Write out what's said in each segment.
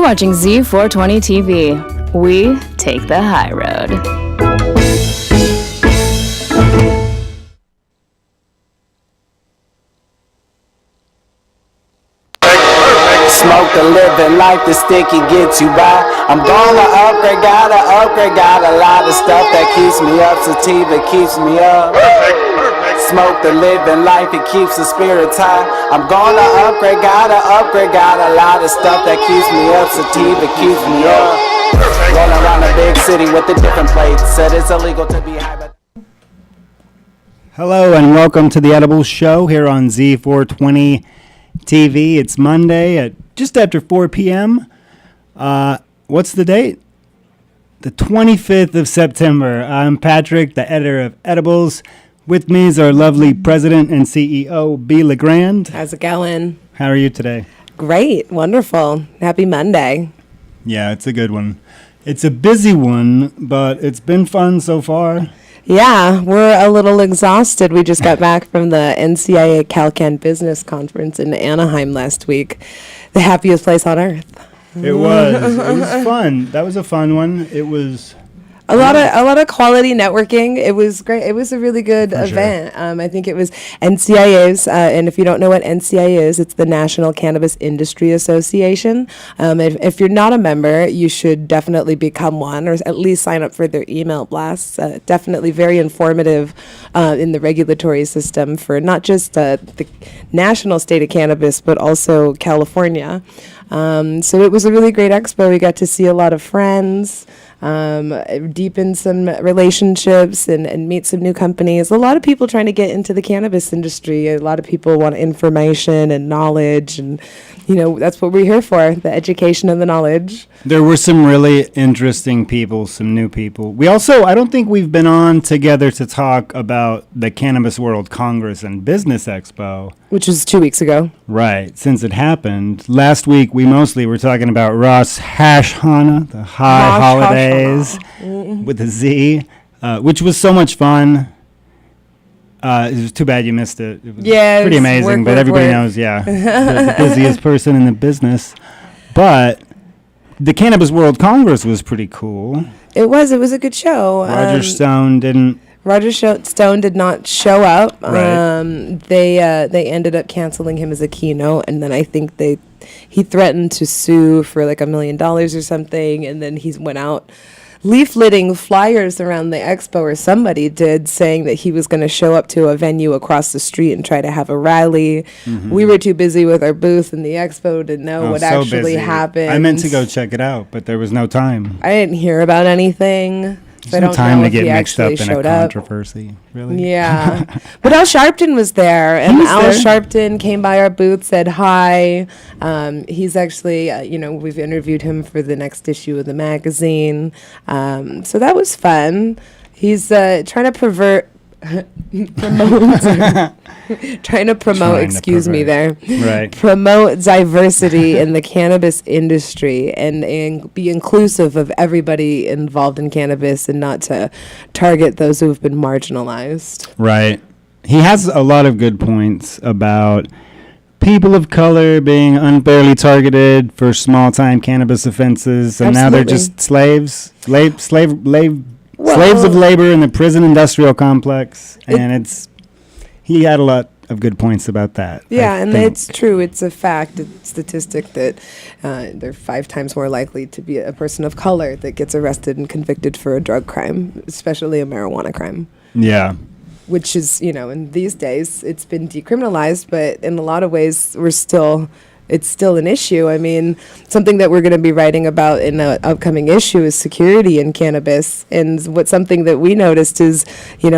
watching Z420 TV. We take the high road. Smoke the living life, the sticky gets you by. I'm gonna upgrade, got a lot of stuff that keeps me up. Sativa keeps me up. Smoke the living life, it keeps the spirits high. I'm gonna upgrade, got a lot of stuff that keeps me up. Sativa keeps me up. Rolling around the big city with the different plates. Said it's illegal to be high, but Hello and welcome to the Edibles Show here on Z420 TV. It's Monday at just after 4 p.m. What's the date? The 25th of September. I'm Patrick, the editor of Edibles. With me is our lovely president and CEO, B. LeGrand. How's it going? How are you today? Great. Wonderful. Happy Monday. Yeah, it's a good one. It's a busy one, but it's been fun so far. Yeah, we're a little exhausted. We just got back from the NCIA CalCan Business Conference in Anaheim last week. The happiest place on earth. It was. It was fun. That was a fun one. It was A lot of quality networking. It was great. It was a really good For sure. event. I think it was NCIA's, and if you don't know what NCIA is, it's the National Cannabis Industry Association. If you're not a member, you should definitely become one, or at least sign up for their email blasts. Definitely very informative in the regulatory system for not just the national state of cannabis, but also California. So it was a really great expo. We got to see a lot of friends. Deepen some relationships and meet some new companies. A lot of people trying to get into the cannabis industry. A lot of people want information and knowledge, and that's what we're here for, the education and the knowledge. There were some really interesting people, some new people. I don't think we've been on together to talk about the Cannabis World Congress and Business Expo. Which was 2 weeks ago. Right, since it happened. Last week, we mostly were talking about Rosh Hashanah, the high holidays with a Z, which was so much fun. It was too bad you missed it. It was pretty amazing, but everybody knows, the busiest person in the business. But the Cannabis World Congress was pretty cool. It was a good show. Roger Stone did not show up. Right. They ended up canceling him as a keynote, and then I think he threatened to sue for like $1 million or something, and then he went out leafleting flyers around the expo, or somebody did, saying that he was going to show up to a venue across the street and try to have a rally. Mm-hmm. We were too busy with our booth in the expo to know what actually happened. I meant to go check it out, but there was no time. I didn't hear about anything. There's no time to get mixed up in a controversy, really. Yeah. But Al Sharpton was there, and Al Sharpton came by our booth, said hi. He's actually, we've interviewed him for the next issue of the magazine. So that was fun. He's trying to promote, promote diversity in the cannabis industry and be inclusive of everybody involved in cannabis, and not to target those who have been marginalized. Right. He has a lot of good points about people of color being unfairly targeted for small-time cannabis offenses, and now they're just slaves of labor in the prison industrial complex, and he had a lot of good points about that. Yeah, and it's true. It's a fact, a statistic that they're 5 times more likely to be a person of color that gets arrested and convicted for a drug crime, especially a marijuana crime. Yeah. Which is, in these days, it's been decriminalized, but in a lot of ways, it's still an issue. I mean, something that we're going to be writing about in the upcoming issue is security in cannabis. And something that we noticed is,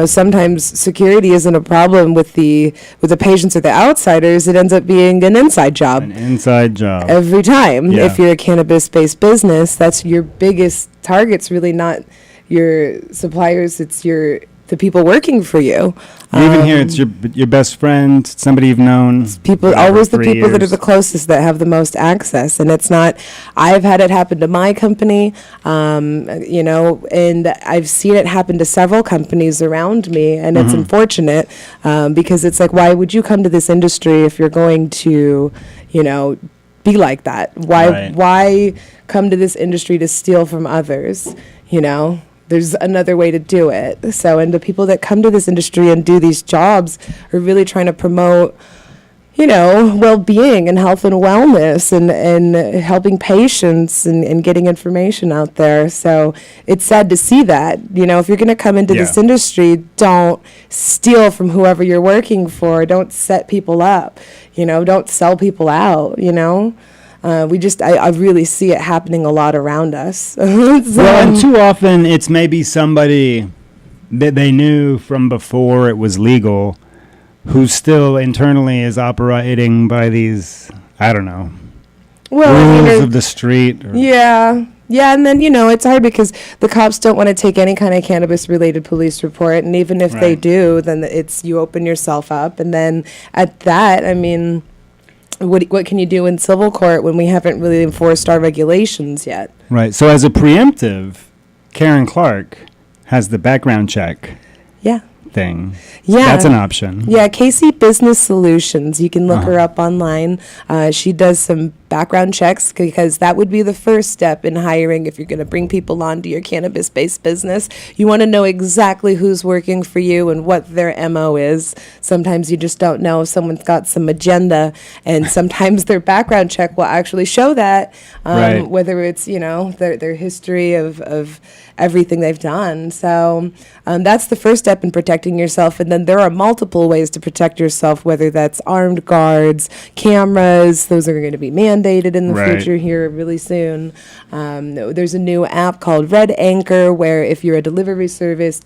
sometimes security isn't a problem with the patients or the outsiders. It ends up being an inside job. An inside job. Every time. Yeah. If you're a cannabis-based business, that's your biggest target's really not your suppliers, it's the people working for you. Even here, it's your best friend, somebody you've known. Always the people that are the closest that have the most access. And it's not, I've had it happen to my company, and I've seen it happen to several companies around me. And it's unfortunate because it's like, why would you come to this industry if you're going to, be like that? Why Right. why come to this industry to steal from others? You know, there's another way to do it. So, and the people that come to this industry and do these jobs are really trying to promote, you know, well-being and health and wellness and helping patients and getting information out there. So it's sad to see that. You know, if you're going to come into this Yeah. industry, don't steal from whoever you're working for. Don't set people up. You know, don't sell people out, you know. I really see it happening a lot around us. So- Well, and too often it's maybe somebody that they knew from before it was legal who still internally is operating by these, I don't know, well, I mean, rules of the street. Or yeah. Yeah, and then, you know, it's hard because the cops don't want to take any kind of cannabis-related police report, and even if they Right. do, then it's you open yourself up, and then at that, I mean, what can you do in civil court when we haven't really enforced our regulations yet? Right. So as a preemptive, Karen Clark has the background check Yeah. thing. Yeah. That's an option. Yeah, Casey Business Solutions. You can look her up online. She does some background checks because that would be the first step in hiring if you're going to bring people onto your cannabis-based business. You want to know exactly who's working for you and what their MO is. Sometimes you just don't know if someone's got some agenda, and sometimes their background check will actually show that, Right. whether it's, you know, their history of everything they've done. So that's the first step in protecting yourself. And then there are multiple ways to protect yourself, whether that's armed guards, cameras. Those are going to be mandated in the Right. future here really soon. There's a new app called Red Anchor where if you're a delivery service,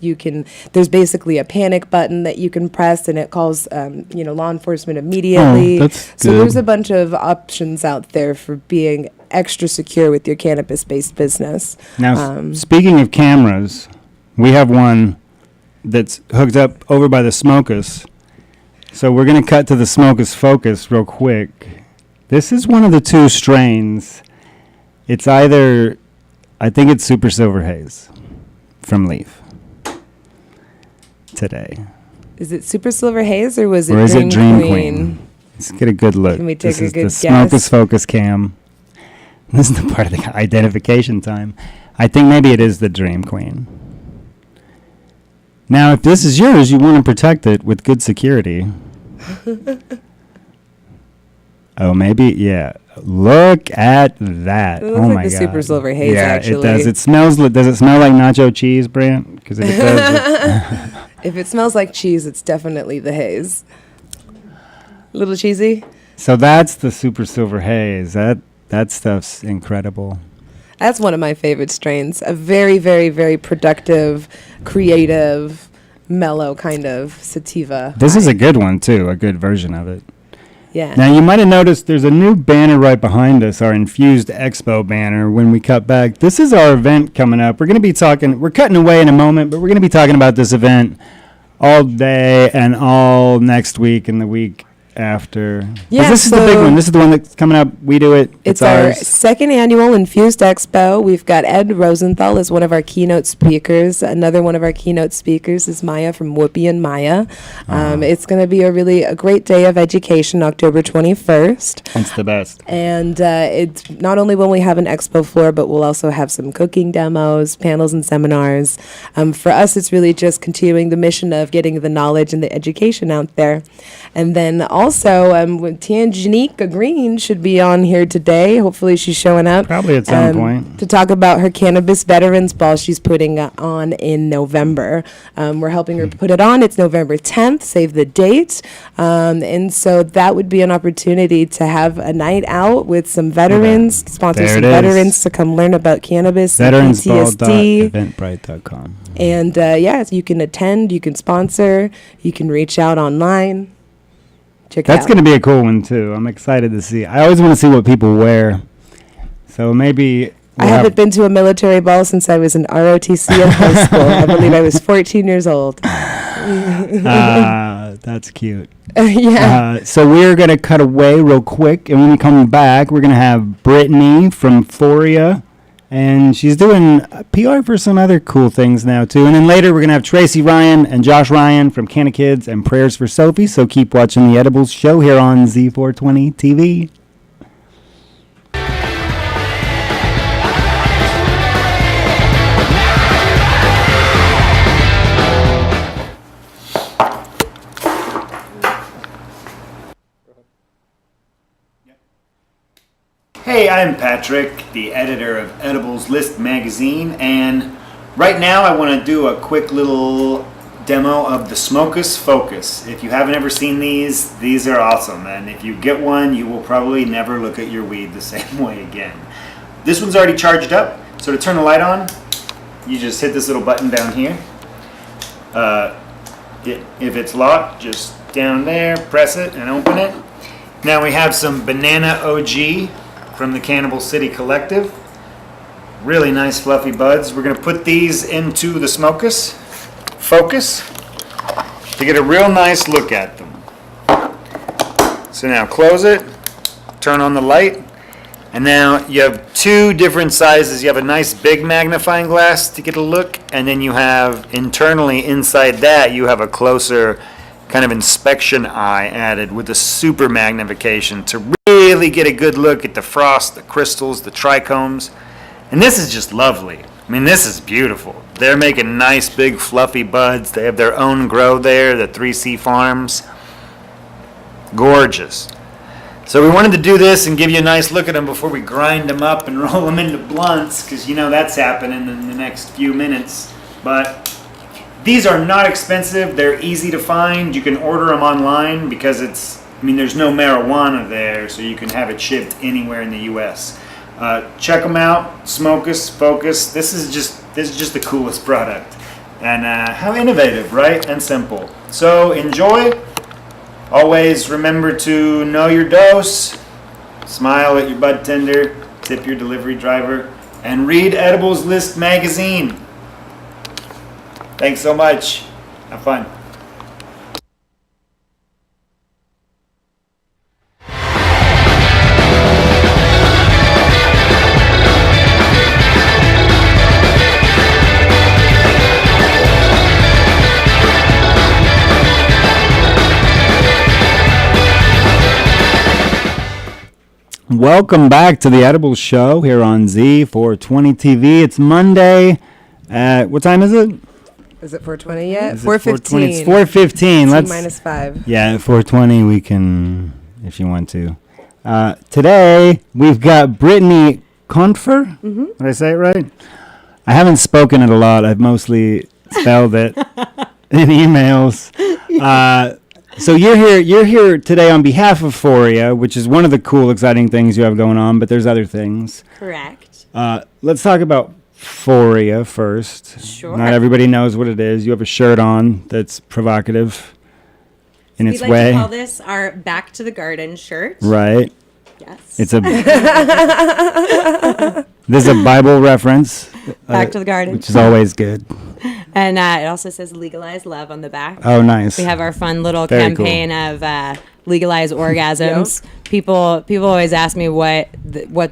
there's basically a panic button that you can press and it calls, you know, law enforcement immediately. Oh, that's So good. there's a bunch of options out there for being extra secure with your cannabis-based business. Now, speaking of cameras, we have one that's hooked up over by the Smokus. So we're going to cut to the Smokus Focus real quick. This is one of the two strains. It's either, I think it's Super Silver Haze from Leaf today. Is it Super Silver Haze or was it Or is Dream it Dream Queen? Queen? Let's get a good look. Can we take this a is good the guess? Smokus Focus cam. This is the part of the identification time. I think maybe it is the Dream Queen. Now, if this is yours, you want to protect it with good security. Oh, maybe, yeah. Look at that. It looks Oh like my the God. Super Silver Haze, yeah, actually. it does. It smells. Does it smell like nacho cheese, Brant? Because if it does, If it smells like cheese, it's definitely the haze. Little cheesy. so that's the Super Silver Haze. That stuff's incredible. That's one of my favorite strains. A very, very, very productive, creative, mellow kind of sativa. This is a good one too. A good version of it. Yeah. Now, you might have noticed there's a new banner right behind us, our Infused Expo banner, when we cut back. This is our event coming up. We're going to be talking, we're cutting away in a moment, but we're going to be talking about this event all day and all next week and the week after. 'Cause Yeah, this is the big so one. This is the one that's coming up. We do it. It's our ours. second annual Infused Expo. We've got Ed Rosenthal as one of our keynote speakers. Another one of our keynote speakers is Maya from Whoopi and Maya. It's going to be a great day of education, October 21st. It's the best. And it's not only will we have an expo floor, but we'll also have some cooking demos, panels, and seminars. For us, it's really just continuing the mission of getting the knowledge and the education out there. And then also, with Tanjanika Green should be on here today. Hopefully, she's showing up. Probably at some point. To talk about her Cannabis Veterans Ball she's putting on in November. We're helping her put it on. It's November 10th. Save the date. And so that would be an opportunity to have a night out with some veterans, sponsor There some it is. veterans to come learn about cannabis and PTSD. Veteransball.eventbrite.com. And you can attend, you can sponsor, you can reach out online. Check it That's out. going to be a cool one, too. I'm excited to see. I always want to see what people wear. So maybe I we'll haven't been to a military ball since I was in ROTC in high school. I believe I was 14 years old. That's cute. Yeah. So we're going to cut away real quick. And when we come back, we're going to have Brittany from Foria. And she's doing PR for some other cool things now, too. And then later, we're going to have Tracy Ryan and Josh Ryan from CannaKids and Prayers for Sophie. So keep watching the Edibles show here on Z420 TV. Hey, I'm Patrick, the editor of Edibles List magazine, and right now I want to do a quick little demo of the Smokus Focus. If you haven't ever seen these are awesome, and if you get one, you will probably never look at your weed the same way again. This one's already charged up, so to turn the light on, you just hit this little button down here. If it's locked, just down there, press it and open it. Now we have some Banana OG from the Cannibal City Collective. Really nice fluffy buds. We're going to put these into the Smokus Focus to get a real nice look at them. So now close it, turn on the light, and now you have two different sizes. You have a nice big magnifying glass to get a look, and then you have internally inside that you have a closer kind of inspection eye added with a super magnification to really get a good look at the frost, the crystals, the trichomes. And this is just lovely. I mean, this is beautiful. They're making nice big fluffy buds. They have their own grow there, the 3C Farms. Gorgeous. So we wanted to do this and give you a nice look at them before we grind them up and roll them into blunts, because you know that's happening in the next few minutes. But these are not expensive. They're easy to find. You can order them online because there's no marijuana there, so you can have it shipped anywhere in the U.S. Check them out. Smokus Focus. This is just the coolest product, and how innovative, right? And simple. So enjoy. Always remember to know your dose. Smile at your bud tender. Tip your delivery driver, and read Edibles List magazine. Thanks so much. Have fun. Welcome back to the Edibles Show here on Z420 TV. It's Monday. What time is it? Is it 4:20 yet? Is it 4:15. It's 4:15. Let's minus 5. Yeah, at 4:20 we can, if you want to. Today we've got Brittany Confer. Mm-hmm. Did I say it right? I haven't spoken it a lot. I've mostly spelled it in emails. So you're here today on behalf of Foria, which is one of the cool, exciting things you have going on. But there's other things. Correct. Let's talk about Foria first. Sure. Not everybody knows what it is. You have a shirt on that's provocative in its We'd way. like to call this our Back to the Garden shirt. Right. Yes. It's a This is a Bible reference. Back to the Garden. Which is always good. And it also says legalize love on the back. Oh, nice. We have our fun little Very campaign of legalize orgasms. People always ask me what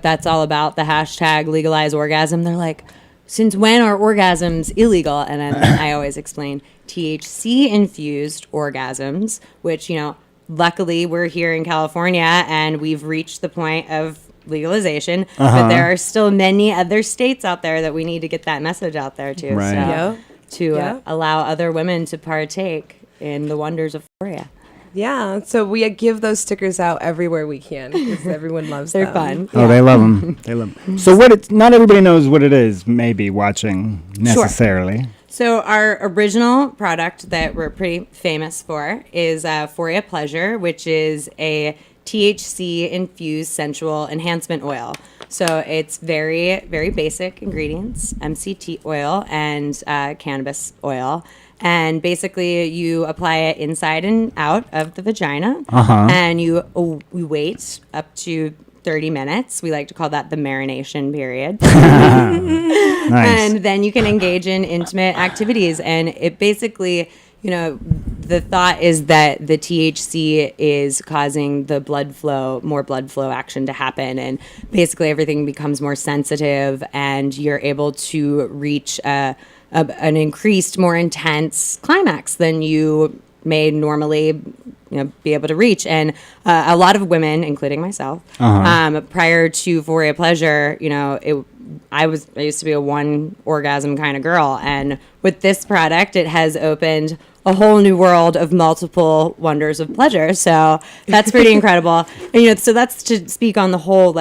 that's all about, the hashtag legalize orgasm. They're like, since when are orgasms illegal? And I always explain THC infused orgasms, which, luckily we're here in California and we've reached the point of legalization, but there are still many other states out there that we need to get that message out there to. Right. To allow other women to partake in the wonders of Foria. Yeah, so we give those stickers out everywhere we can because everyone loves them. They're fun. Oh, they love them. They love them. So not everybody knows what it is, maybe watching necessarily. Sure. So our original product that we're pretty famous for is Foria Pleasure, which is a THC-infused sensual enhancement oil. So it's very, very basic ingredients, MCT oil and cannabis oil. And basically you apply it inside and out of the vagina. And you wait up to 30 minutes. We like to call that the marination period. Nice. And then you can engage in intimate activities. And it basically, the thought is that the THC is causing the more blood flow action to happen. And basically everything becomes more sensitive and you're able to reach an increased, more intense climax than you may normally be able to reach. And a lot of women, including myself, prior to Foria Pleasure, I used to be a one orgasm kind of girl. And with this product, it has opened a whole new world of multiple wonders of pleasure. So that's pretty incredible. And, so that's to speak on the whole,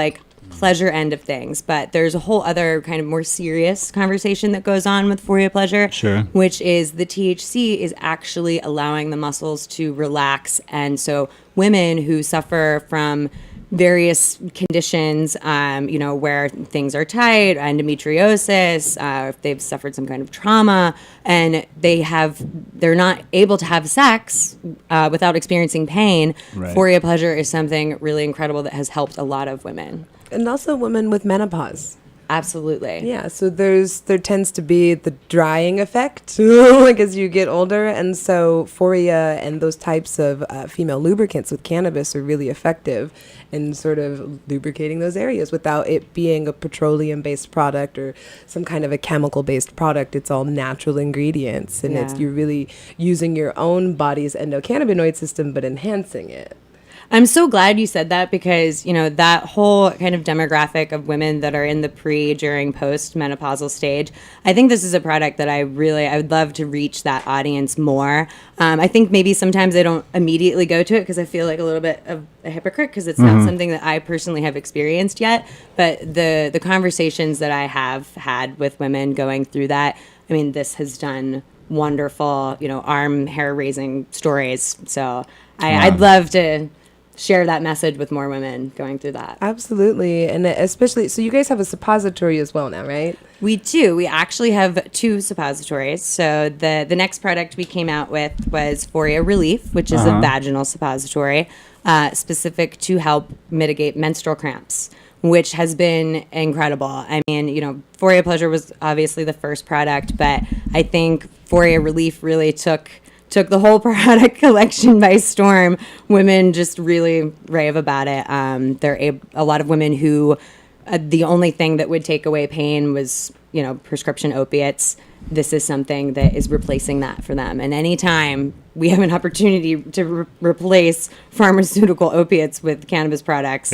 pleasure end of things, but there's a whole other kind of more serious conversation that goes on with Foria Pleasure, Sure. which is the THC is actually allowing the muscles to relax. And so women who suffer from various conditions, where things are tight, endometriosis, if they've suffered some kind of trauma, and they're not able to have sex without experiencing pain. Right. Foria Pleasure is something really incredible that has helped a lot of women. And also women with menopause. Absolutely. Yeah, so there tends to be the drying effect, like as you get older, and so Foria and those types of female lubricants with cannabis are really effective in sort of lubricating those areas without it being a petroleum-based product or some kind of a chemical-based product. It's all natural ingredients, and you're really using your own body's endocannabinoid system but enhancing it. I'm so glad you said that because, that whole kind of demographic of women that are in the during, post-menopausal stage, I think this is a product that I would love to reach that audience more. I think maybe sometimes I don't immediately go to it because I feel like a little bit of a hypocrite because it's not something that I personally have experienced yet. But the conversations that I have had with women going through that, I mean, this has done wonderful, arm hair raising stories. So I'd love to share that message with more women going through that. Absolutely. And especially, so you guys have a suppository as well now, right? We do. We actually have 2 suppositories. So the next product we came out with was Foria Relief, which is a vaginal suppository specific to help mitigate menstrual cramps, which has been incredible. I mean, Foria Pleasure was obviously the first product, but I think Foria Relief really took the whole product collection by storm. Women just really rave about it. A lot of women who the only thing that would take away pain was, prescription opiates. This is something that is replacing that for them. And anytime we have an opportunity to replace pharmaceutical opiates with cannabis products,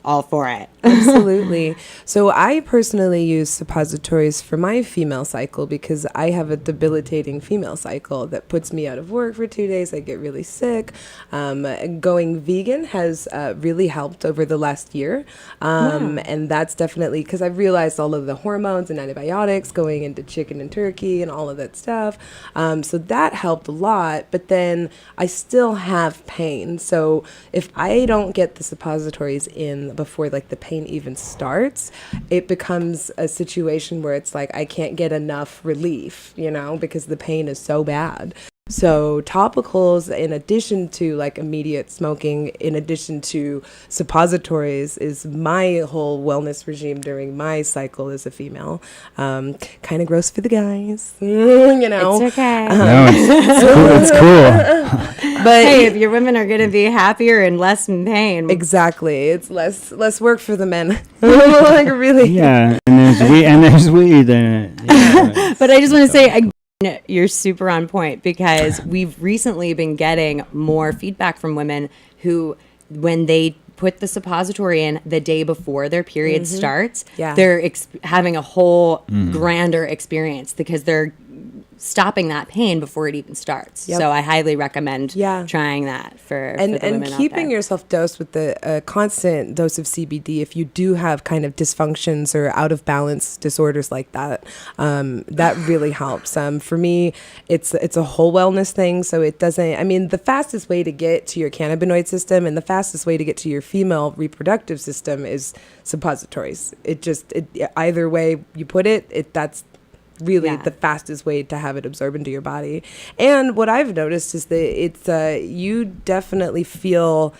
all for it. Absolutely. So I personally use suppositories for my female cycle because I have a debilitating female cycle that puts me out of work for 2 days. I get really sick. Going vegan has really helped over the last year. And that's definitely because I've realized all of the hormones and antibiotics going into chicken and turkey and all of that stuff. So that helped a lot. But then I still have pain. So if I don't get the suppositories in before like the pain even starts, it becomes a situation where it's like I can't get enough relief, because the pain is so bad. So topicals, in addition to like immediate smoking, in addition to suppositories, is my whole wellness regime during my cycle as a female. Kind of gross for the guys, It's okay. No, it's cool. But hey, if your women are going to be happier and less in pain. Exactly. It's less work for the men. Like really. Yeah, and there's weed in it. But I just want to say, you're super on point because we've recently been getting more feedback from women who, when they put the suppository in the day before their period starts, they're having a whole grander experience because they're stopping that pain before it even starts. So I highly recommend trying that for the women and keeping out there. yourself dosed with the constant dose of CBD if you do have kind of dysfunctions or out of balance disorders like that. That really helps. For me, it's a whole wellness thing. So it doesn't. I mean, the fastest way to get to your cannabinoid system and the fastest way to get to your female reproductive system is suppositories. Either way you put it, that's really the fastest way to have it absorb into your body. And what I've noticed is that it's you definitely feel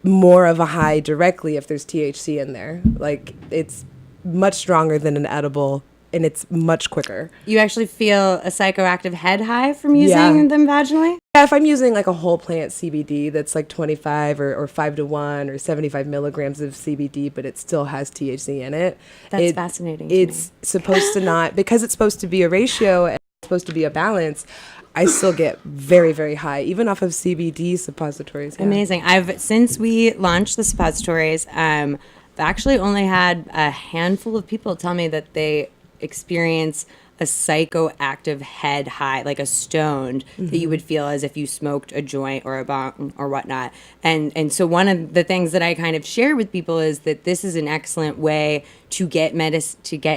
more of a high directly if there's THC in there. Like it's much stronger than an edible and it's much quicker. You actually feel a psychoactive head high from using them vaginally? Yeah, if I'm using like a whole plant CBD that's like 25 or 5-to-1 or 75 milligrams of CBD, but it still has THC in it. That's fascinating to It's supposed to not, because it's supposed to be a ratio and it's supposed to be a balance, I still get very, very high, even off of CBD suppositories. Yeah. Amazing. Since we launched the suppositories, I've actually only had a handful of people tell me that they experience a psychoactive head high, like a stoned, that you would feel as if you smoked a joint or a bong or whatnot. And so one of the things that I kind of share with people is that this is an excellent way to get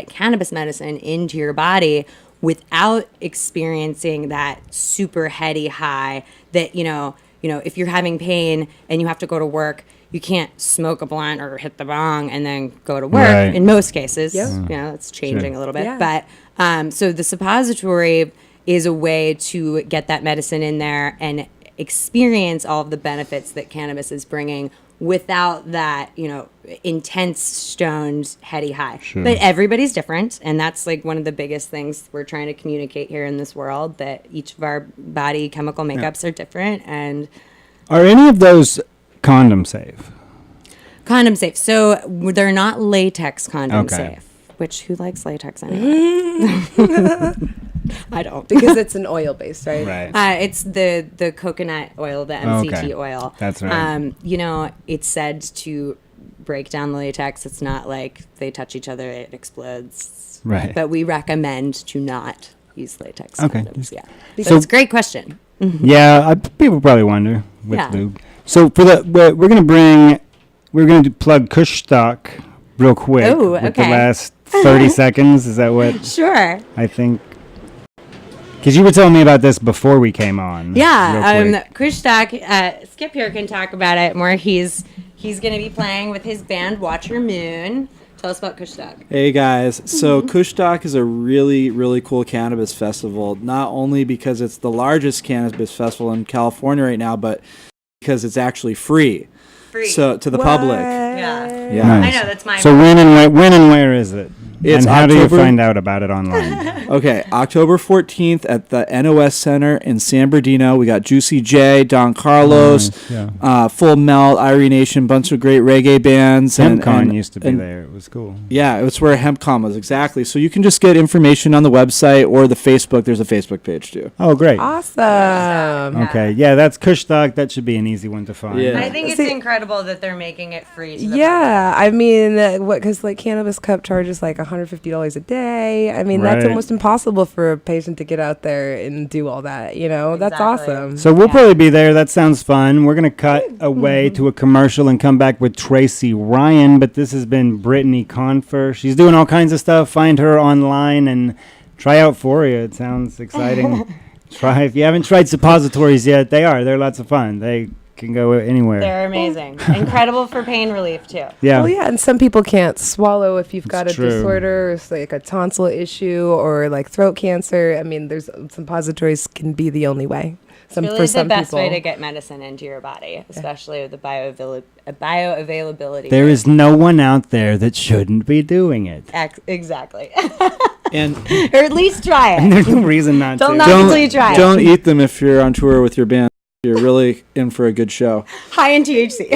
cannabis medicine into your body without experiencing that super heady high that, if you're having pain and you have to go to work, you can't smoke a blunt or hit the bong and then go to work. Right. In most cases, Yep. it's changing a little bit. Yeah. But so the suppository is a way to get that medicine in there and experience all of the benefits that cannabis is bringing without that, intense stoned heady high. Sure. But everybody's different, and that's like one of the biggest things we're trying to communicate here in this world, that each of our body chemical makeups are different. And Are any of those condom safe? condom safe. So they're not latex condom Okay. safe. Which, who likes latex anyway? I don't. Because it's an oil base, right? Right. It's the coconut oil, the MCT Okay. oil. That's right. It's said to break down the latex. It's not like they touch each other, it explodes. Right. But we recommend to not use latex Okay. condoms. Yeah. So- So it's a great question. Yeah, people probably wonder with Yeah. lube. So for we're going to plug Kush Stock real quick. Oh, with the okay. last 30 seconds. Is that what Sure. I think? Because you were telling me about this before we came on. Yeah. real quick. Kush Stock, Skip here can talk about it more. He's going to be playing with his band Watch Your Moon. Tell us about Kush Stock. Hey guys, so Kush Stock is a really, really cool cannabis festival, not only because it's the largest cannabis festival in California right now, but because it's actually free. So to the public. Yeah. Yeah. Nice. I know, that's my So when and where is it? It's and how do you October- find out about it online? Okay, October 14th at the NOS Center in San Bernardino. We got Juicy J, Don Carlos, Nice, yeah. Full Melt, Irie Nation, bunch of great reggae bands. HempCon used to be and- there. It was cool. Yeah, it's where HempCon was, exactly. So you can just get information on the website or the Facebook. There's a Facebook page too. Oh, great. Awesome. Okay, yeah, that's Kush Stock. That should be an easy one to find. Yeah. I think it's See- incredible that they're making it free to the Yeah, I mean, because like Cannabis Cup charges like $150 a day. I mean, that's Right. almost impossible for a patient to get out there and do all that. That's Exactly. awesome. So we'll probably be there. That sounds fun. We're going to cut away to a commercial and come back with Tracy Ryan. But this has been Brittany Confer. She's doing all kinds of stuff. Find her online and try out Foria. It sounds exciting. Try if you haven't tried suppositories yet. They're lots of fun. They can go anywhere. They're amazing. Incredible for pain relief, too. Yeah. Well, yeah, and some people can't swallow if you've got a true. disorder, it's like a tonsil issue or like throat cancer. I mean, there's suppositories can be the only way. Really For the some best people. way to get medicine into your body, especially with the bioavailability. There is no one out there that shouldn't be doing it. Exactly. And Or at least try it. There's no reason not Don't to. knock until you try it. don't eat them if you're on tour with your band. You're really in for a good show. High in THC.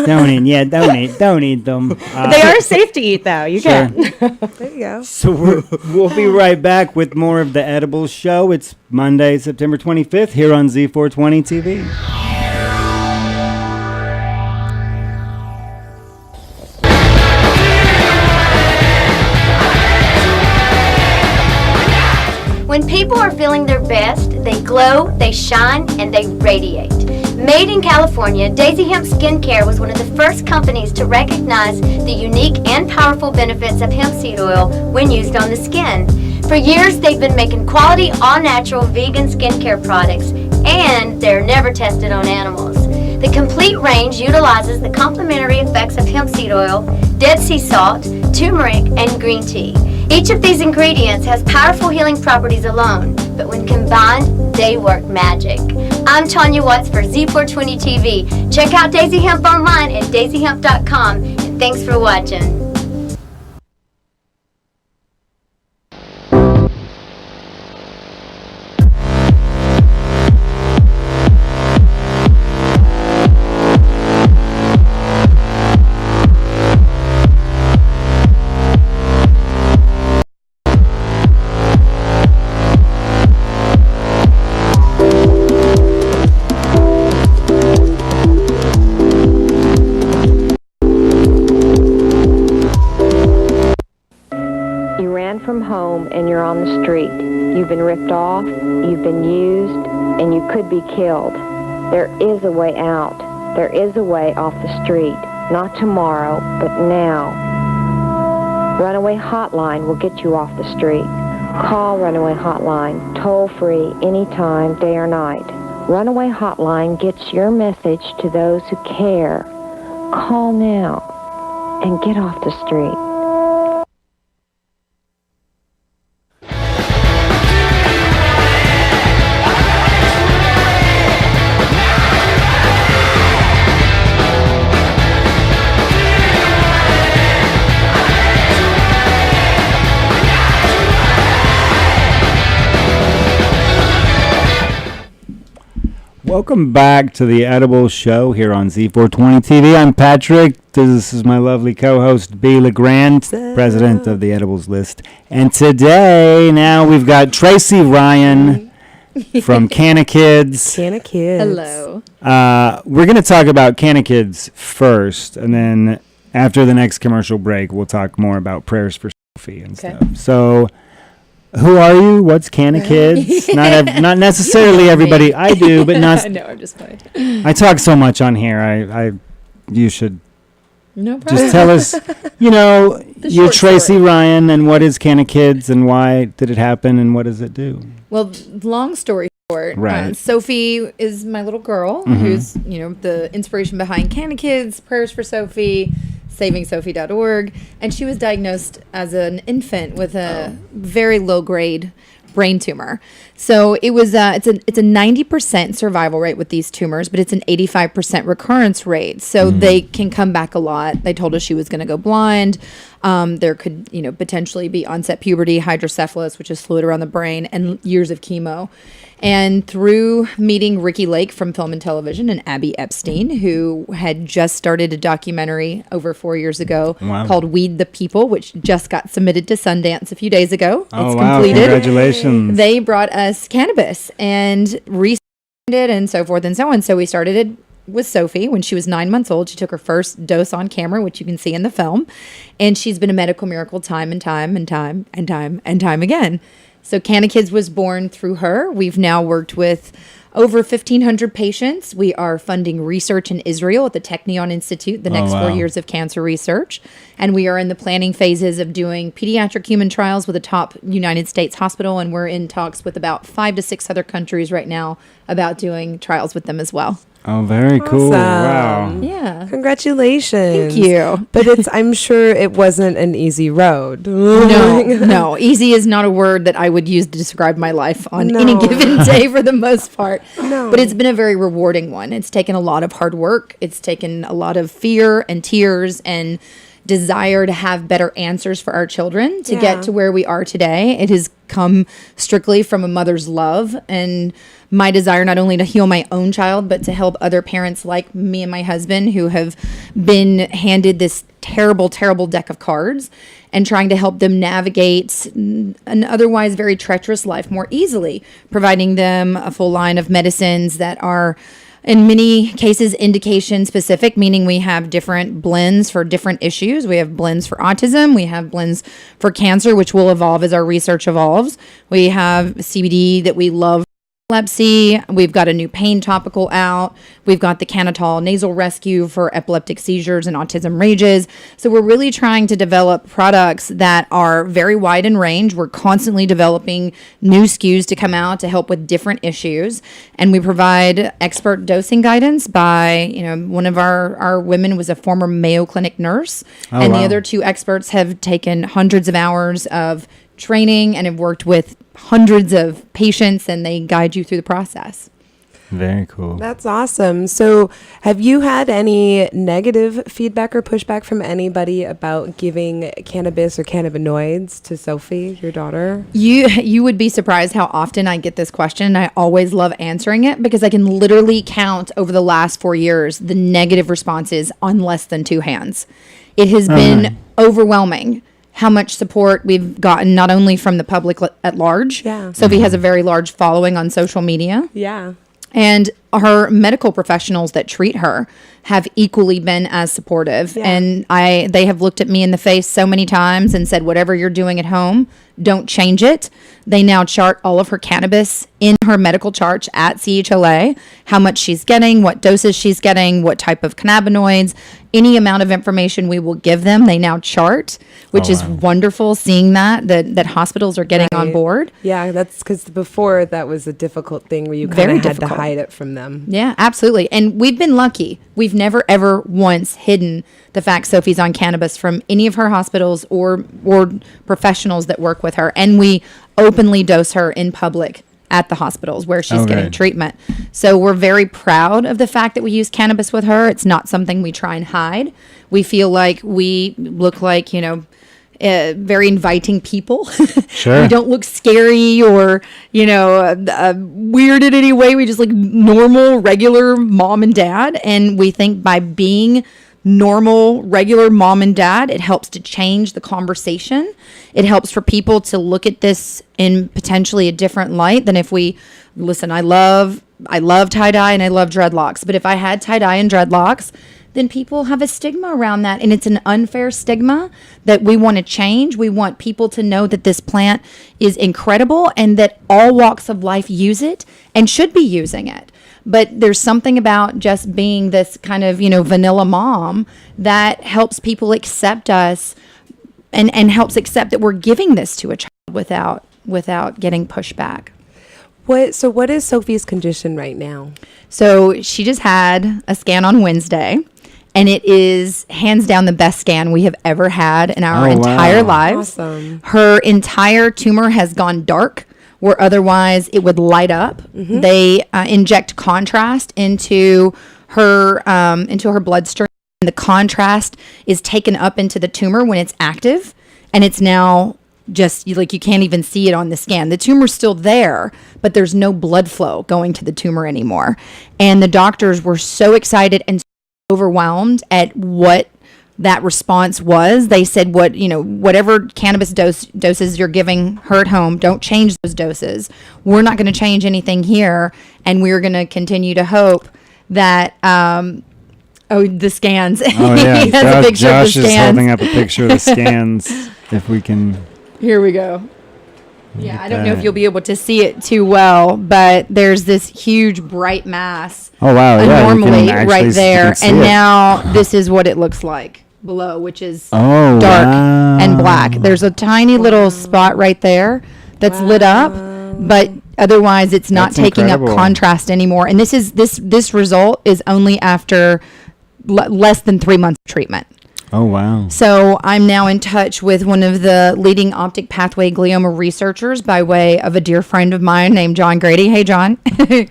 Don't eat. Yeah, don't eat them. They are safe to eat, though. You Sure. can. There you go. So we'll be right back with more of the Edibles Show. It's Monday, September 25th here on Z420 TV. When people are feeling their best, they glow, they shine, and they radiate. Made in California, Daisy Hemp Skincare was one of the first companies to recognize the unique and powerful benefits of hemp seed oil when used on the skin. For years, they've been making quality, all-natural, vegan skincare products, and they're never tested on animals. The complete range utilizes the complementary effects of hemp seed oil, Dead Sea salt, turmeric, and green tea. Each of these ingredients has powerful healing properties alone, but when combined, they work magic. I'm Tanya Watts for Z420 TV. Check out Daisy Hemp online at daisyhemp.com, and thanks for watching. home and you're on the street. You've been ripped off, you've been used, and you could be killed. There is a way out. There is a way off the street. Not tomorrow, but now. Runaway Hotline will get you off the street. Call Runaway Hotline, toll free, anytime, day or night. Runaway Hotline gets your message to those who care. Call now and get off the street. Welcome back to the Edible Show here on Z420 TV. I'm Patrick. This is my lovely co-host, B. LeGrand, president of the Edibles List. And today, now we've got Tracy Ryan from CannaKids. CannaKids. Hello. We're going to talk about CannaKids first, and then after the next commercial break, we'll talk more about prayers for Sophie and stuff. So, who are you? What's CannaKids? Not necessarily everybody. I do, but not. No, I'm just playing. I talk so much on here. You should No problem. just tell us. You're short Tracy story. Ryan, and what is CannaKids, and why did it happen, and what does it do? Well, long story short, Right. Sophie is my little girl who's, the inspiration behind CannaKids, Prayers for Sophie, SavingSophie.org, and she was diagnosed as an infant with a very low grade brain tumor. So it was it's a 90% survival rate with these tumors, but it's an 85% recurrence rate. So they can come back a lot. They told us she was going to go blind. There could potentially be onset puberty, hydrocephalus, which is fluid around the brain, and years of chemo. And through meeting Ricky Lake from Film and Television and Abby Epstein, who had just started a documentary over 4 years ago called Weed the People, which just got submitted to Sundance a few days ago. Oh, it's wow. completed. Congratulations. They brought us cannabis and researched it and so forth and so on. So we started it with Sophie when she was 9 months old. She took her first dose on camera, which you can see in the film. And she's been a medical miracle time and time again. So CannaKids was born through her. We've now worked with over 1,500 patients. We are funding research in Israel at the Technion Institute, the next 4 years of cancer research. And we are in the planning phases of doing pediatric human trials with a top United States hospital. And we're in talks with about 5 to 6 other countries right now about doing trials with them as well. Oh, very cool. Wow. Awesome. Yeah. Congratulations. Thank you. But I'm sure it wasn't an easy road. No. Easy is not a word that I would use to describe my life on any given day for the most part. No. But it's been a very rewarding one. It's taken a lot of hard work. It's taken a lot of fear and tears and desire to have better answers for our children to get to where we are today. It has come strictly from a mother's love and my desire not only to heal my own child, but to help other parents like me and my husband who have been handed this terrible, terrible deck of cards and trying to help them navigate an otherwise very treacherous life more easily, providing them a full line of medicines that are in many cases indication specific, meaning we have different blends for different issues. We have blends for autism. We have blends for cancer, which will evolve as our research evolves. We have CBD that we love. Epilepsy. We've got a new pain topical out. We've got the Cannatol nasal rescue for epileptic seizures and autism rages. So we're really trying to develop products that are very wide in range. We're constantly developing new SKUs to come out to help with different issues. And we provide expert dosing guidance by, one of our women was a former Mayo Clinic nurse. The other two experts have taken hundreds of hours of training and have worked with hundreds of patients, and they guide you through the process. Very cool. That's awesome. So have you had any negative feedback or pushback from anybody about giving cannabis or cannabinoids to Sophie, your daughter? You would be surprised how often I get this question. I always love answering it because I can literally count over the last 4 years the negative responses on less than 2 hands. It has been overwhelming how much support we've gotten, not only from the public at large. Yeah. Sophie has a very large following on social media. Yeah. And her medical professionals that treat her have equally been as supportive. Yeah. And they have looked at me in the face so many times and said, whatever you're doing at home, don't change it. They now chart all of her cannabis in her medical chart at CHLA, how much she's getting, what doses she's getting, what type of cannabinoids, any amount of information we will give them. They now chart, which is wonderful seeing that hospitals are getting on board. Yeah, that's because before that was a difficult thing where you kind of had to hide it from them. Yeah, absolutely. And we've been lucky. We've never, ever once hidden the fact Sophie's on cannabis from any of her hospitals or professionals that work with her. And we openly dose her in public at the hospitals where she's getting treatment. So we're very proud of the fact that we use cannabis with her. It's not something we try and hide. We feel like we look like, very inviting people. Sure. We don't look scary or, weird in any way. We just look normal, regular mom and dad. And we think by being normal, regular mom and dad, it helps to change the conversation. It helps for people to look at this in potentially a different light than if we listen. I love tie-dye and I love dreadlocks, but if I had tie-dye and dreadlocks, then people have a stigma around that, and it's an unfair stigma that we want to change. We want people to know that this plant is incredible and that all walks of life use it and should be using it. But there's something about just being this kind of, vanilla mom that helps people accept us and helps accept that we're giving this to a child without getting pushback. So what is Sophie's condition right now? So she just had a scan on Wednesday, and it is hands down the best scan we have ever had in our entire lives. Awesome. Her entire tumor has gone dark, where otherwise it would light up. Mm-hmm. They inject contrast into her bloodstream, and the contrast is taken up into the tumor when it's active, and it's now just you can't even see it on the scan. The tumor's still there, but there's no blood flow going to the tumor anymore. And the doctors were so excited and so overwhelmed at what that response was. They said, whatever cannabis doses you're giving her at home, don't change those doses. We're not going to change anything here. And we're going to continue to hope that, the scans. Oh, yeah. He has a picture Josh of the scans. is holding up a picture of the scans, if we can. Here we go. Yeah, I don't know if you'll be able to see it too well, but there's this huge bright mass. Oh, wow. Yeah, normally you can right there. And it. now this is what it looks like below, which is dark and black. There's a tiny little spot right there that's lit up, but otherwise it's not taking up contrast anymore. And this result is only after less than 3 months of treatment. Oh, wow. So I'm now in touch with one of the leading optic pathway glioma researchers by way of a dear friend of mine named John Grady. Hey, John.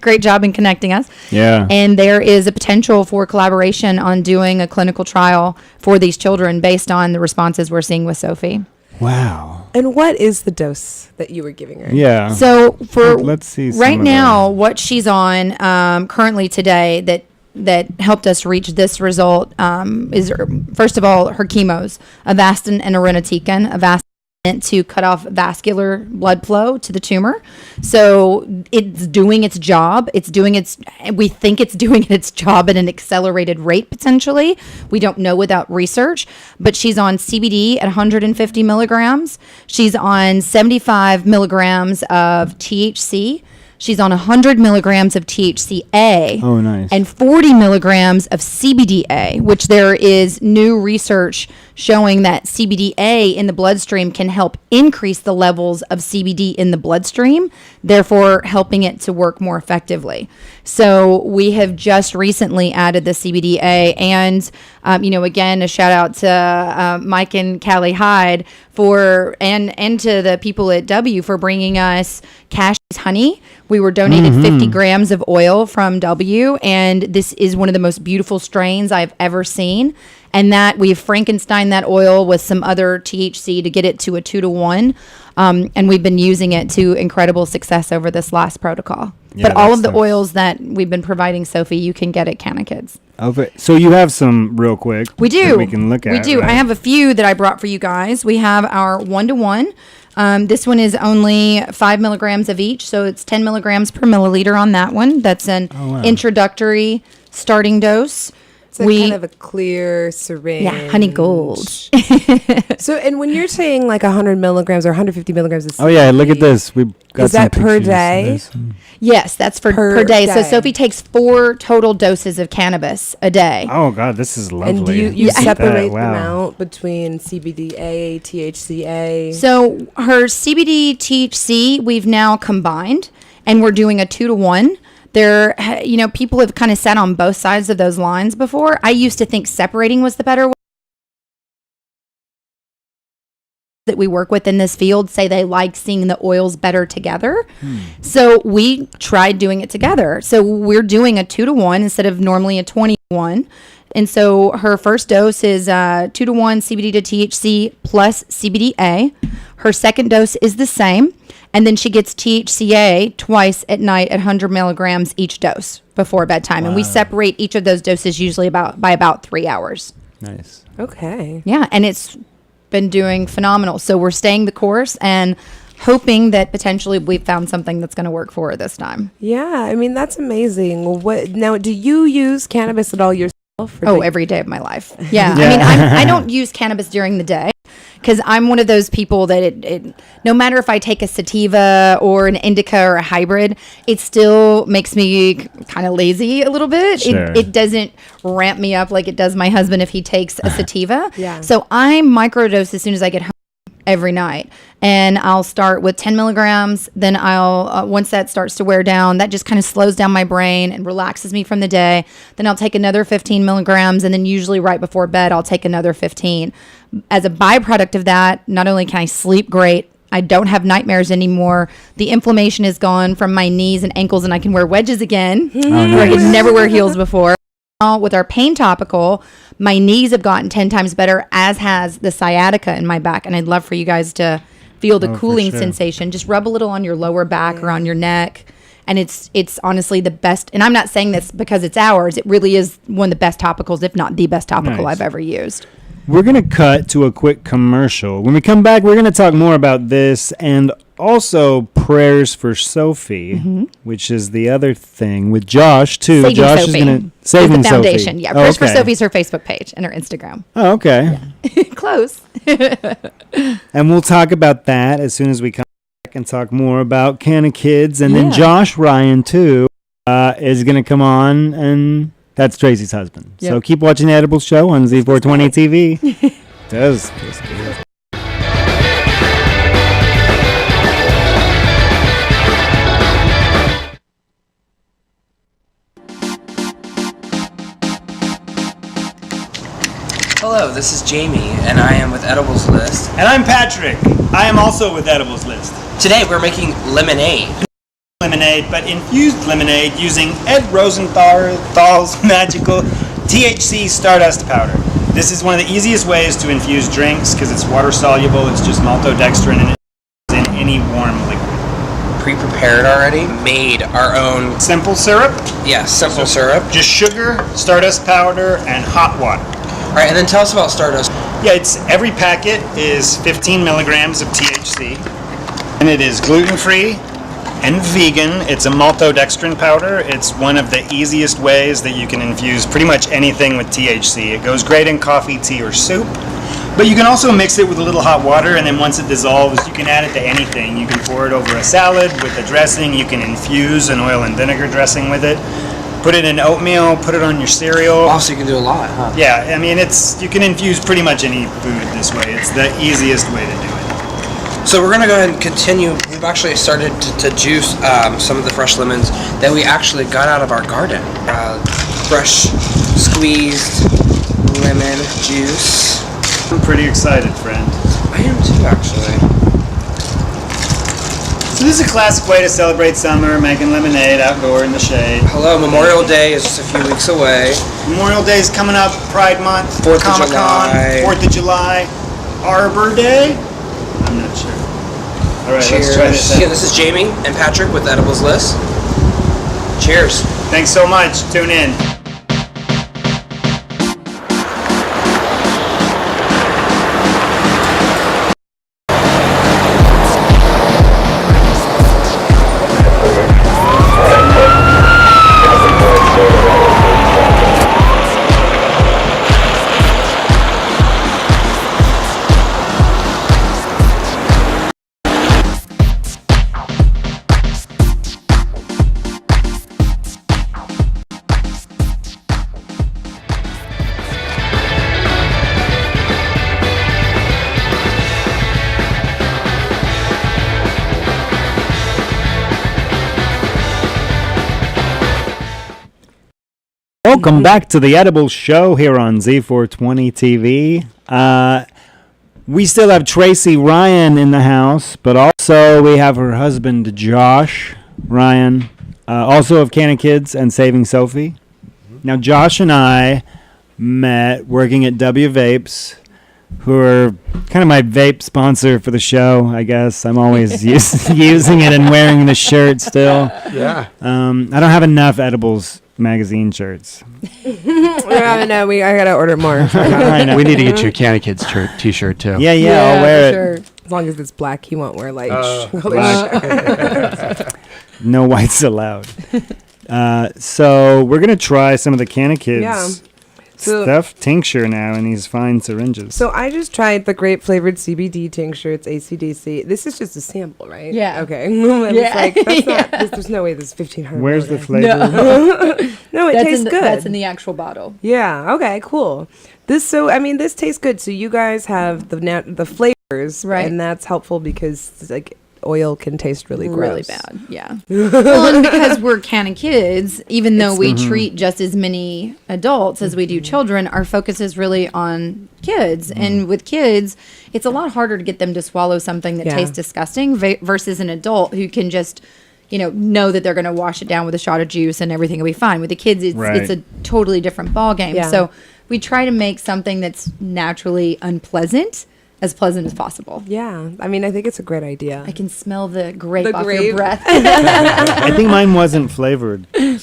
Great job in connecting us. Yeah. And there is a potential for collaboration on doing a clinical trial for these children based on the responses we're seeing with Sophie. Wow. And what is the dose that you were giving her? Yeah. So let's see. Right now, what she's on currently today that helped us reach this result is, first of all, her chemos, Avastin and irinotecan. Avastin meant to cut off vascular blood flow to the tumor. So it's doing its job. We think it's doing its job at an accelerated rate, potentially. We don't know without research, but she's on CBD at 150 milligrams. She's on 75 milligrams of THC. She's on 100 milligrams of THCA. Oh, nice. And 40 milligrams of CBDA, which there is new research showing that CBDA in the bloodstream can help increase the levels of CBD in the bloodstream, therefore helping it to work more effectively. So we have just recently added the CBDA, and again, a shout out to Mike and Callie Hyde and to the people at W for bringing us Cashew's honey. We were donated 50 grams of oil from W, and this is one of the most beautiful strains I've ever seen. And that we've Frankenstein that oil with some other THC to get it to a 2-to-1. And we've been using it to incredible success over this last protocol. Yeah, but all of the oils that we've been providing Sophie, you can get at CannaKids. Okay. So you have some real quick. We do. That we can look at. We do. Right? I have a few that I brought for you guys. We have our 1-to-1 This one is only 5 milligrams of each, so it's 10 milligrams per milliliter on that one. That's an introductory starting dose. It's kind of a clear syringe. Yeah, honey gold. So, and when you're saying like 100 milligrams or 150 milligrams of CBD, Oh yeah, look at this. We've got is some that per pictures of day? this. Yes, that's per day. So Sophie takes 4 total doses of cannabis a day. Oh god, this is lovely. And do you Look at separate that. them Wow. out between CBDA, THCA? So her CBD THC we've now combined, and we're doing a 2-to-1. There, people have kind of sat on both sides of those lines before. I used to think separating was the better way. That we work with in this field say they like seeing the oils better together. So we tried doing it together. So we're doing a 2-to-1 instead of normally a 20-to-1. And so her first dose is 2-to-1 CBD to THC plus CBDA. Her second dose is the same. And then she gets THCA twice at night at 100 milligrams each dose before bedtime. And we separate each of those doses usually by about 3 hours. Nice. Okay. Yeah, and it's been doing phenomenal. So we're staying the course and hoping that potentially we've found something that's going to work for her this time. Yeah, I mean, that's amazing. What now, do you use cannabis at all yourself? Oh, every day of my life. Yeah. I mean, I don't use cannabis during the day because I'm one of those people that it no matter if I take a sativa or an indica or a hybrid, it still makes me kind of lazy a little bit. Sure. It doesn't ramp me up like it does my husband if he takes a sativa. Yeah. So I microdose as soon as I get home every night. And I'll start with 10 milligrams. Then I'll, once that starts to wear down, that just kind of slows down my brain and relaxes me from the day. Then I'll take another 15 milligrams. And then usually right before bed, I'll take another 15. As a byproduct of that, not only can I sleep great, I don't have nightmares anymore. The inflammation is gone from my knees and ankles, and I can wear wedges again, where I could never wear heels before. With our pain topical, my knees have gotten 10 times better, as has the sciatica in my back. And I'd love for you guys to feel the cooling sensation. Just rub a little on your lower back or on your neck. And it's honestly the best. And I'm not saying this because it's ours. It really is one of the best topicals, if not the best topical I've ever used. We're going to cut to a quick commercial. When we come back, we're going to talk more about this and also prayers for Sophie, which is the other thing with Josh, too. Saving Josh Sophie is going to Saving the foundation. Sophie. Yeah, prayers for Sophie's her Facebook page and her Instagram. Oh, okay. Yeah. Close. And we'll talk about that as soon as we come back and talk more about CannaKids. And then Josh Ryan, too, is going to come on, and that's Tracy's husband. Yep. So keep watching the Edibles Show on Z420 TV. Does taste good. Hello, this is Jamie, and I am with Edibles List. And I'm Patrick. I am also with Edibles List. Today we're making lemonade. Lemonade, but infused lemonade using Ed Rosenthal's magical THC Stardust powder. This is one of the easiest ways to infuse drinks because it's water soluble. It's just maltodextrin and it's in any warm liquid. Pre-prepared already. Made our own. Simple syrup. Yeah, simple syrup. Just sugar, Stardust powder, and hot water. All right, and then tell us about Stardust. Yeah, every packet is 15 milligrams of THC, and it is gluten-free and vegan. It's a maltodextrin powder. It's one of the easiest ways that you can infuse pretty much anything with THC. It goes great in coffee, tea, or soup. But you can also mix it with a little hot water, and then once it dissolves, you can add it to anything. You can pour it over a salad with a dressing. You can infuse an oil and vinegar dressing with it. Put it in oatmeal, put it on your cereal. Also, you can do a lot, huh? Yeah, I mean, you can infuse pretty much any food this way. It's the easiest way to do it. So we're going to go ahead and continue. We've actually started to juice some of the fresh lemons that we actually got out of our garden. Fresh squeezed lemon juice. I'm pretty excited, friend. I am too, actually. So this is a classic way to celebrate summer, making lemonade outdoor in the shade. Hello, Memorial Day is just a few weeks away. Memorial Day is coming up, Pride Month, 4th of Comic-Con, July. 4th of July, Arbor Day? I'm not sure. All right, Cheers. let's try this out. Yeah, this is Jamie and Patrick with Edibles List. Cheers. Thanks so much. Tune in. Welcome back to the Edible Show here on Z420 TV. We still have Tracy Ryan in the house, but also we have her husband, Josh Ryan, also of CannaKids and Saving Sophie. Now, Josh and I met working at W Vapes, who are kind of my vape sponsor for the show, I guess. I'm always using it and wearing the shirt still. Yeah. I don't have enough Edibles magazine shirts. No, I gotta order more. I know. We need to get you a CannaKids t-shirt too. Yeah, I'll wear it. Sure. As long as it's black, he won't wear like No whites allowed. So we're gonna try some of the CannaKids stuff tincture now in these fine syringes. So I just tried the grape flavored CBD tincture. It's ACDC. This is just a sample, right? Yeah. Okay. There's no way this is 1,500. Where's the flavor? No, it tastes good. That's in the actual bottle. Yeah. Okay. Cool. This tastes good. So you guys have the flavors, right? And that's helpful because oil can taste really gross. Really bad, yeah. Well, and because we're CannaKids, even though we treat just as many adults as we do children, our focus is really on kids. And with kids, it's a lot harder to get them to swallow something that tastes disgusting versus an adult who can just, know that they're going to wash it down with a shot of juice and everything will be fine. With the kids, it's a totally different ball game. Yeah. So we try to make something that's naturally unpleasant as pleasant as possible. Yeah. I think it's a great idea. I can smell the grape off your breath. I think mine wasn't flavored. I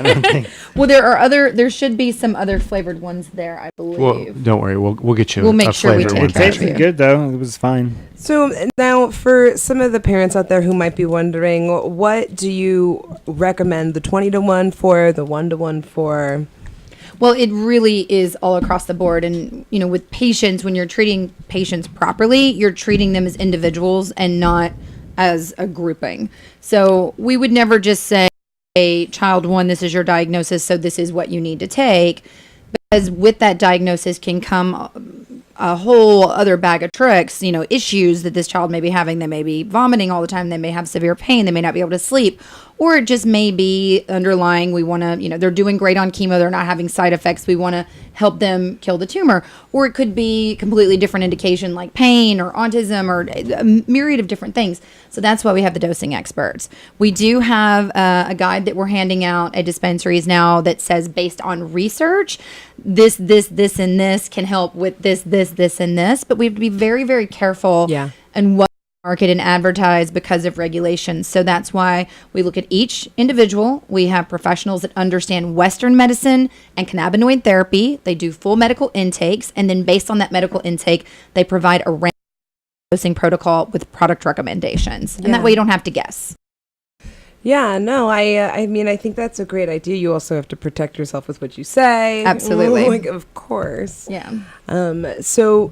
don't think. Well, there should be some other flavored ones there, I believe. Well, don't worry. We'll get you We'll make sure we flavor. take It tasted good, though. It was fine. So now for some of the parents out there who might be wondering, what do you recommend the 20-to-1 for, the 1-to-1 for? Well, it really is all across the board. And, with patients, when you're treating patients properly, you're treating them as individuals and not as a grouping. So we would never just say, hey, child 1, this is your diagnosis, so this is what you need to take. Because with that diagnosis can come a whole other bag of tricks, issues that this child may be having. They may be vomiting all the time. They may have severe pain. They may not be able to sleep. Or it just may be underlying. We want to, they're doing great on chemo. They're not having side effects. We want to help them kill the tumor. Or it could be completely different indication like pain or autism or a myriad of different things. So that's why we have the dosing experts. We do have a guide that we're handing out at dispensaries now that says based on research, this, and this can help with this, and this. But we have to be very, very careful and what market and advertise because of regulations. So that's why we look at each individual. We have professionals that understand Western medicine and cannabinoid therapy. They do full medical intakes, and then based on that medical intake, they provide a random dosing protocol with product recommendations. And that way you don't have to guess. Yeah, no, I think that's a great idea. You also have to protect yourself with what you say. Absolutely. Of course. Yeah. So,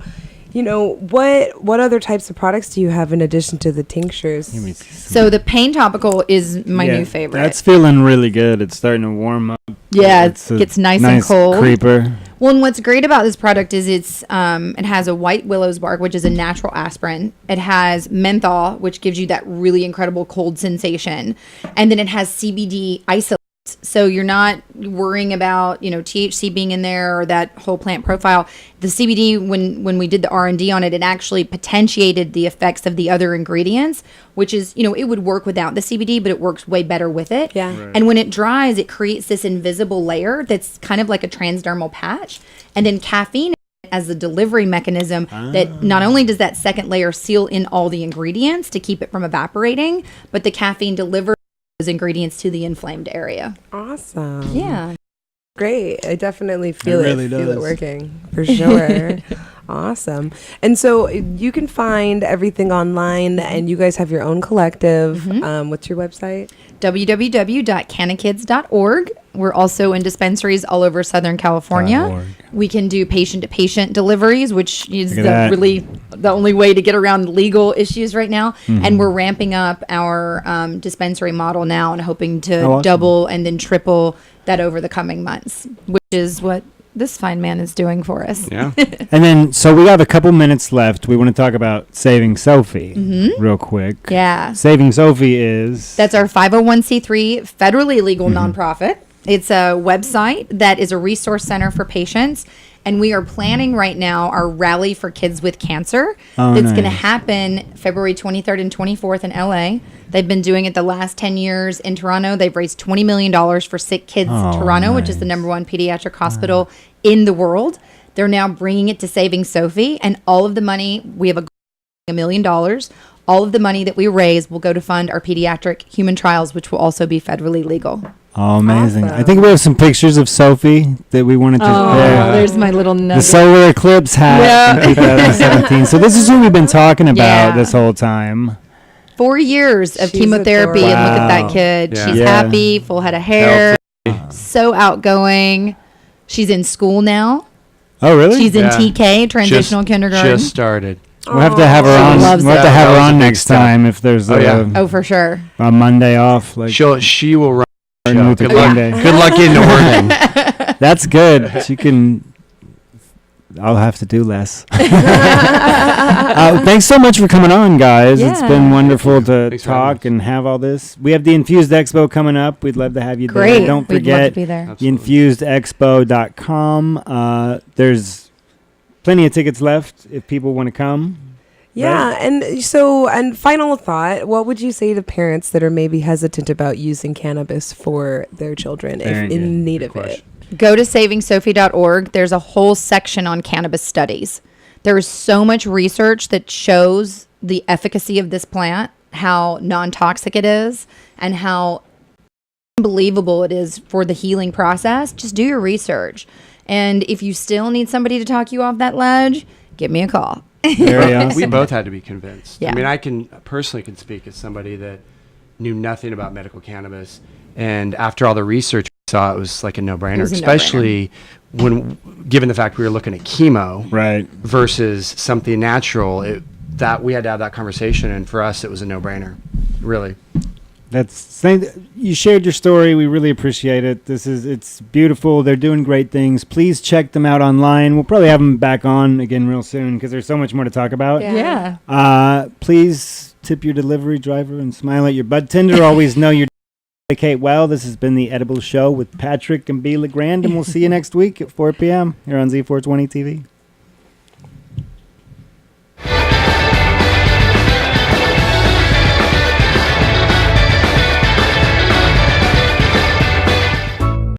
what other types of products do you have in addition to the tinctures? So the pain topical is my new favorite. That's feeling really good. It's starting to warm up. Yeah, it gets nice and cold. Creeper. Well, and what's great about this product is it has a white willow's bark, which is a natural aspirin. It has menthol, which gives you that really incredible cold sensation. And then it has CBD isolate. So you're not worrying about, THC being in there or that whole plant profile. The CBD, when we did the R&D on it, it actually potentiated the effects of the other ingredients, which is, it would work without the CBD, but it works way better with it. Yeah. Right. And when it dries, it creates this invisible layer that's kind of like a transdermal patch. And then caffeine as the delivery mechanism that not only does that second layer seal in all the ingredients to keep it from evaporating, but the caffeine delivers those ingredients to the inflamed area. Awesome. Yeah. Great. I definitely feel really feel it does. working for sure. Awesome. And so you can find everything online, and you guys have your own collective. What's your website? www.cannakids.org. We're also in dispensaries all over Southern California. We can do patient-to-patient deliveries, which is really the only way to get around legal issues right now. And we're ramping up our dispensary model now and hoping to double and then triple that over the coming months, which is what this fine man is doing for us. Yeah. And then, so we have a couple minutes left. We want to talk about Saving Sophie real quick. Yeah. Saving Sophie is... That's our 501c3 federally legal nonprofit. It's a website that is a resource center for patients. And we are planning right now our rally for kids with cancer. It's going to happen February 23rd and 24th in LA. They've been doing it the last 10 years in Toronto. They've raised $20 million for Sick Kids Toronto, which is the #1 pediatric hospital in the world. They're now bringing it to Saving Sophie. And all of the money, we have $1 million. All of the money that we raise will go to fund our pediatric human trials, which will also be federally legal. Oh, amazing. Awesome. I think we have some pictures of Sophie that we wanted to share. There's my little nugget. The solar eclipse hat in 2017. So this is who we've been talking about this whole time. 4 years of She's chemotherapy, adorable. and look at that kid. Yeah. She's Yeah. happy, full head of hair, so outgoing. She's in school now. Oh, really? She's in Yeah. TK, transitional kindergarten. Just started. We'll have to have her on. loves We'll have to it. have her That was a on big next step. time if there's Oh, for sure. a Monday off. Like She will run. the Martin show. Luther Good King luck. Day. Good luck getting to Oregon. That's good. She can. I'll have to do less. Thanks so much for coming on, guys. It's Yeah. been wonderful to Thanks for having talk us. and have all this. We have the Infused Expo coming up. We'd love to have you Great. there. Don't We'd love forget to be there. Absolutely. infusedexpo.com. There's plenty of tickets left if people want to come. Yeah, and final thought, what would you say to parents that are maybe hesitant about using cannabis for their children Very if good. in need of question. it? Go to savingsophie.org. There's a whole section on cannabis studies. There is so much research that shows the efficacy of this plant, how non-toxic it is, and how unbelievable it is for the healing process. Just do your research. And if you still need somebody to talk you off that ledge, give me a call. Very awesome. We both had to be convinced. Yeah. I mean, I can personally can speak as somebody that knew nothing about medical cannabis, and after all the research we saw, it was like a no-brainer, was a especially when, given the fact we were looking at chemo Right. versus something natural. That we had to have that conversation, and for us, it was a no-brainer. Really. You shared your story. We really appreciate it. It's beautiful. They're doing great things. Please check them out online. We'll probably have them back on again real soon because there's so much more to talk about. Yeah. Please tip your delivery driver and smile at your bud tender. Always know you're dedicate well. This has been the Edible Show with Patrick and B. LeGrand, and we'll see you next week at 4 p.m. here on Z420 TV.